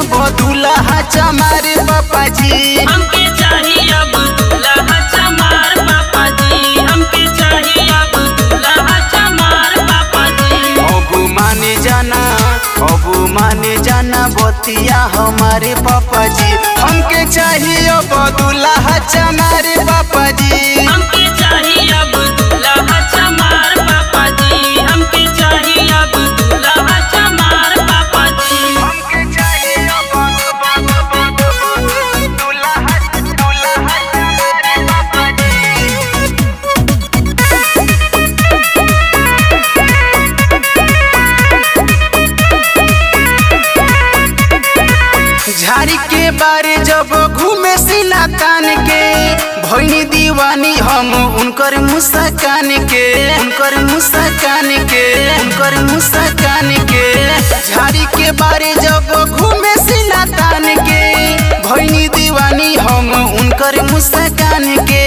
अब दूल्हा चमार पापा जी। हमके चाहिए अब दूल्हा चमार पापा जी। हमके चाहिए अब दूल्हा चमार पापा जी। अब माने जाना बतिया हमारे पापा जी। हमके चाहिए अब दूल्हा चमार पापा जी। हमके चाहिए अब दूल्हा चमार पापा जी। हमके चाहिए अब दूल्हा चमार पापा जी। हमके चाहिए अब दूल्हा चमार पापा जी। झाड़ी के बारे जब घूमे सिला कान के भइनी दीवानी हम उनकर मुस्कान के झाड़ी के बारे जब घूमे सिला तान के भइनी दीवानी हम उनकर मुस्कान के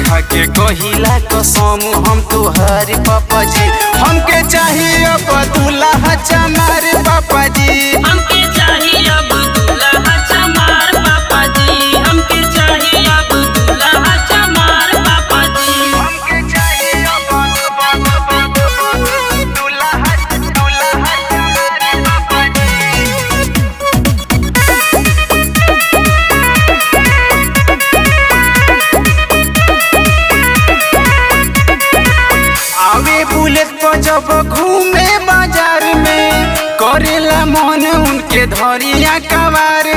खाके कहिला कसम हम तुहार पापा जी। हमके चाहिए अब दूल्हा चमार पापा जी। हमके चाहिए अब दूल्हा चमार पापा जी। हमके चाहिए अब दूल्हा चमार पापा जी। हमके चाहिए अब दूल्हा चमार पापा आवे बुलेट पर जब घूमे बाजार में करेला मन उनके धरिया कबार